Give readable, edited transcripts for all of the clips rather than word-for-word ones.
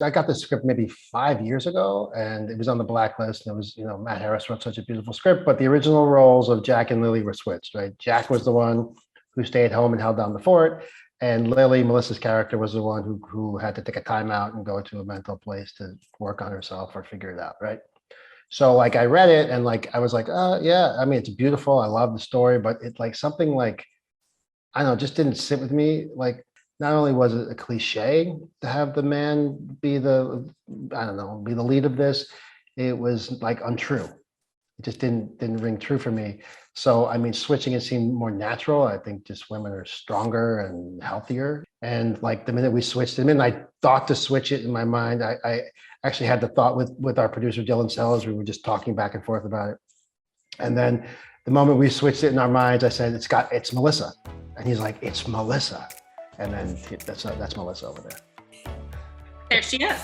I got this script maybe 5 years ago, and it was on the blacklist. And it was, Matt Harris wrote such a beautiful script, but the original roles of Jack and Lily were switched, right? Jack was the one who stayed home and held down the fort, and Lily, Melissa's character, was the one who had to take a timeout and go to a mental place to work on herself or figure it out, right? So like I read it and like I was like, yeah, I mean it's beautiful. I love the story, but it like something like I don't know, just didn't sit with me. Like not only was it a cliche to have the man be I don't know, be the lead of this, it was like untrue. It just didn't ring true for me. So I mean, switching it seemed more natural. I think just women are stronger and healthier. And like the minute we switched, the minute I thought to switch it in my mind, I actually had the thought with our producer Dylan Sellers. We were just talking back and forth about it. And then the moment we switched it in our minds, I said, it's Melissa. And he's like, it's Melissa. And then that's Melissa over there. There she is.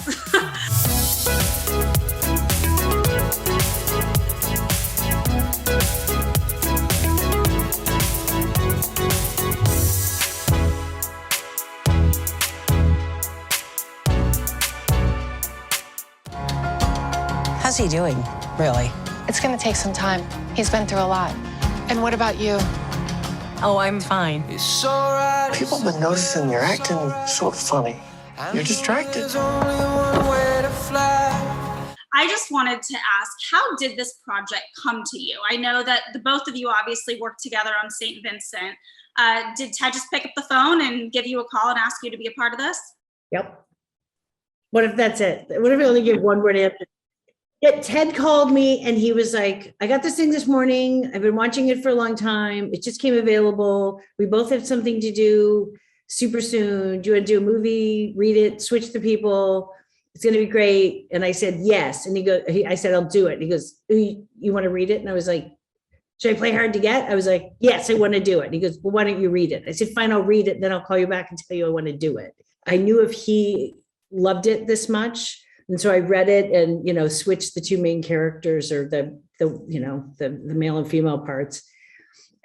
How's he doing, really? It's gonna take some time. He's been through a lot. And what about you? Oh, I'm fine. People have been noticing you're acting sort of funny. You're distracted. I just wanted to ask, how did this project come to you? I know that the both of you obviously worked together on St. Vincent. Did Ted just pick up the phone and give you a call and ask you to be a part of this? Yep. What if that's it? What if I only give one word answer? Yeah, Ted called me and he was like, I got this thing this morning. I've been watching it for a long time. It just came available. We both have something to do super soon. Do you want to do a movie, read it, switch the people? It's going to be great. And I said, yes. And I said, I'll do it. And he goes, you want to read it? And I was like, should I play hard to get? I was like, yes, I want to do it. And he goes, well, why don't you read it? I said, fine, I'll read it. Then I'll call you back and tell you I want to do it. I knew if he loved it this much. And so I read it and, switched the two main characters or the male and female parts.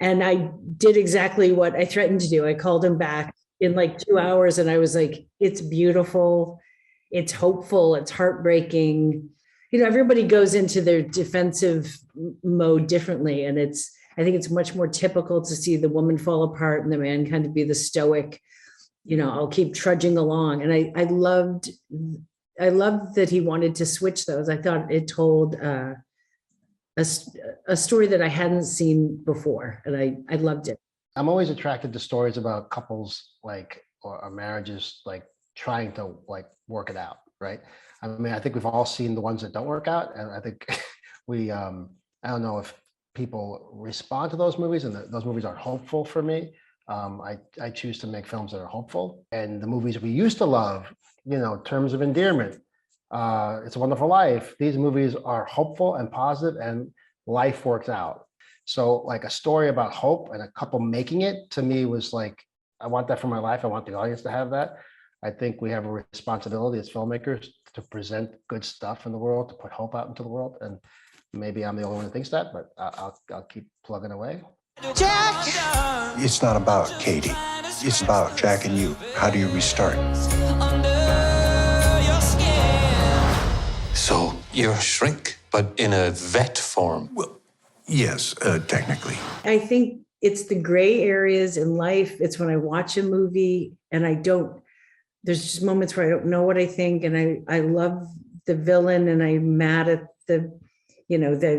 And I did exactly what I threatened to do. I called him back in like 2 hours and I was like, it's beautiful. It's hopeful. It's heartbreaking. Everybody goes into their defensive mode differently. And I think it's much more typical to see the woman fall apart and the man kind of be the stoic, I'll keep trudging along. And I loved that he wanted to switch those. I thought it told a story that I hadn't seen before, and I loved it. I'm always attracted to stories about couples or marriages trying to work it out, right? I mean, I think we've all seen the ones that don't work out, and I think we I don't know if people respond to those movies, and those movies aren't hopeful for me. I choose to make films that are hopeful, and the movies we used to love, Terms of Endearment, It's a Wonderful Life. These movies are hopeful and positive, and life works out. So like a story about hope and a couple making it, to me, was like, I want that for my life. I want the audience to have that. I think we have a responsibility as filmmakers to present good stuff in the world, to put hope out into the world. And maybe I'm the only one who thinks that, but I'll keep plugging away. Jack! It's not about Katie. It's about Jack and you. How do you restart? So you're a shrink, but in a vet form. Well, yes, technically. I think it's the gray areas in life. It's when I watch a movie and there's just moments where I don't know what I think. And I love the villain and I'm mad at the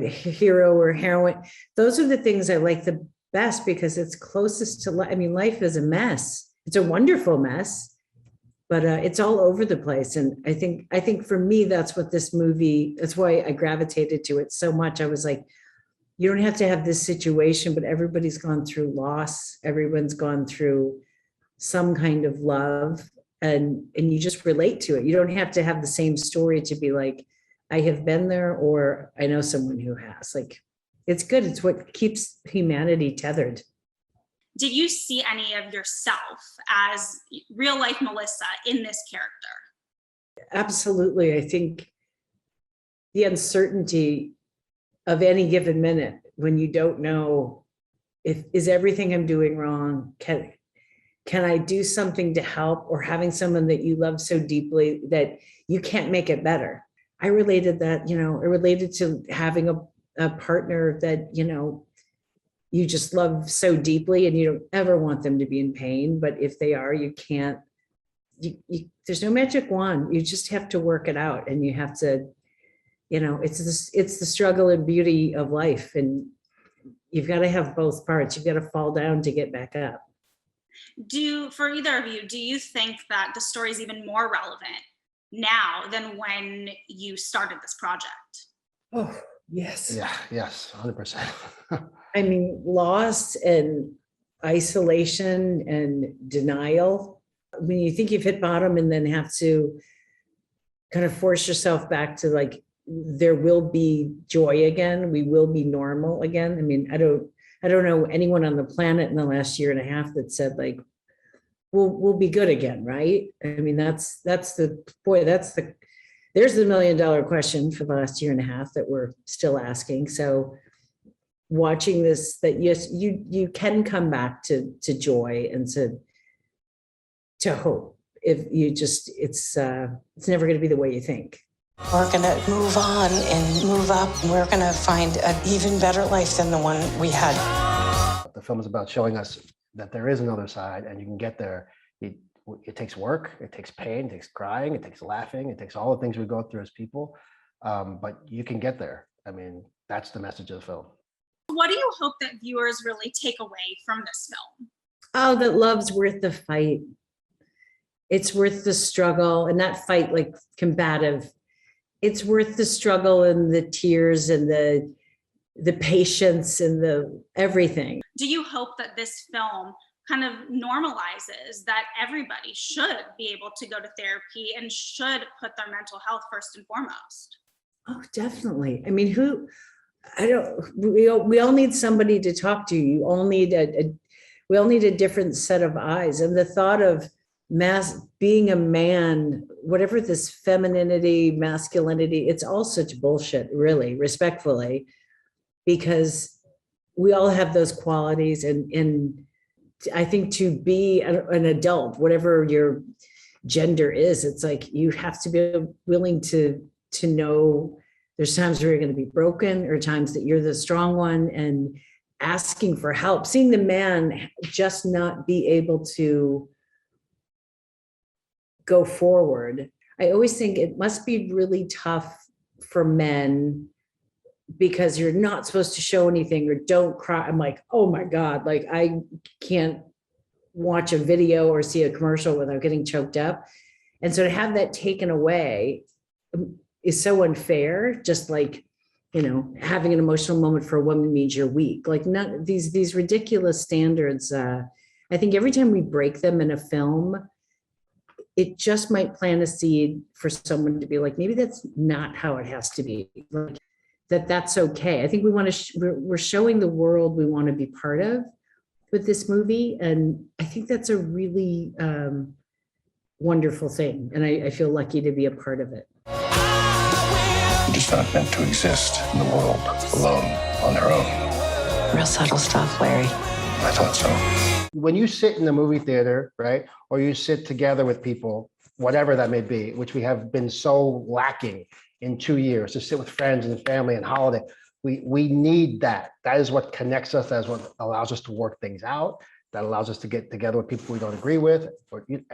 hero or heroine. Those are the things I like the best because it's closest to life. I mean, life is a mess. It's a wonderful mess, but it's all over the place. And I think for me, that's what this movie, that's why I gravitated to it so much. I was like, you don't have to have this situation, but everybody's gone through loss. Everyone's gone through some kind of love, and you just relate to it. You don't have to have the same story to be like, I have been there, or I know someone who has. Like, it's good. It's what keeps humanity tethered. Did you see any of yourself as real life Melissa in this character? Absolutely. I think the uncertainty of any given minute when you don't know is everything I'm doing wrong? can I do something to help, or having someone that you love so deeply that you can't make it better. I related that, I related to having a partner that, you just love so deeply and you don't ever want them to be in pain. But if they are, you can't, there's no magic wand. You just have to work it out, and you have to, it's the struggle and beauty of life. And you've got to have both parts. You've got to fall down to get back up. For either of you, do you think that the story is even more relevant now than when you started this project? Oh, yes. Yeah, yes, 100%. I mean, loss and isolation and denial. When you think you've hit bottom and then have to kind of force yourself back to like, there will be joy again. We will be normal again. I mean, I don't know anyone on the planet in the last year and a half that said like, we'll be good again, right? I mean, there's the $1 million question for the last year and a half that we're still asking. So watching this, that yes, you can come back to joy and to hope. If you just, it's never going to be the way you think. We're going to move on and move up. We're going to find an even better life than the one we had. The film is about showing us that there is another side, and you can get there. It takes work, it takes pain, it takes crying, it takes laughing, it takes all the things we go through as people, but you can get there. I mean, that's the message of the film. What do you hope that viewers really take away from this film? Oh, that love's worth the fight. It's worth the struggle, and that fight, like combative, it's worth the struggle and the tears and the patience and the everything. Do you hope that this film kind of normalizes that everybody should be able to go to therapy and should put their mental health first and foremost? Oh, definitely. I mean, we all need somebody to talk to. We all need a different set of eyes. And the thought of being a man, whatever this femininity, masculinity, it's all such bullshit, really, respectfully, because we all have those qualities. And I think to be an adult, whatever your gender is, it's like you have to be willing to know there's times where you're going to be broken, or times that you're the strong one, and asking for help, seeing the man just not be able to go forward. I always think it must be really tough for men, because you're not supposed to show anything or don't cry. I'm like, oh my God, like I can't watch a video or see a commercial without getting choked up. And so to have that taken away is so unfair. Just like, having an emotional moment for a woman means you're weak. Like these ridiculous standards. I think every time we break them in a film, it just might plant a seed for someone to be like, maybe that's not how it has to be. Like, that's okay. I think we want to, we're showing the world we want to be part of with this movie. And I think that's a really wonderful thing. And I feel lucky to be a part of it. You're just not meant to exist in the world alone on their own. Real subtle stuff, Larry. I thought so. When you sit in the movie theater, right, or you sit together with people, whatever that may be, which we have been so lacking in 2 years, to sit with friends and family and holiday, we need that. That is what connects us. That is what allows us to work things out. That allows us to get together with people we don't agree with.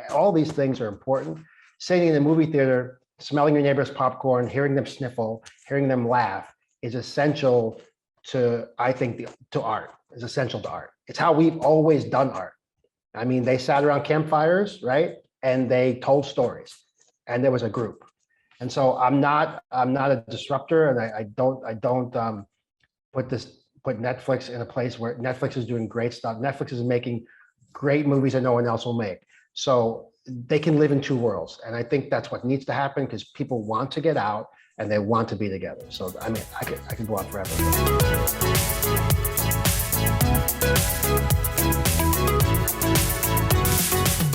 All these things are important. Sitting in the movie theater, smelling your neighbor's popcorn, hearing them sniffle, hearing them laugh is essential to, I think, to art. Is essential to art. It's how we've always done art. I mean, they sat around campfires, right? And they told stories, and there was a group. And so I'm not a disruptor, and I don't put Netflix in a place where Netflix is doing great stuff. Netflix is making great movies that no one else will make. So they can live in two worlds. And I think that's what needs to happen, because people want to get out and they want to be together. So, I mean, I could go on forever.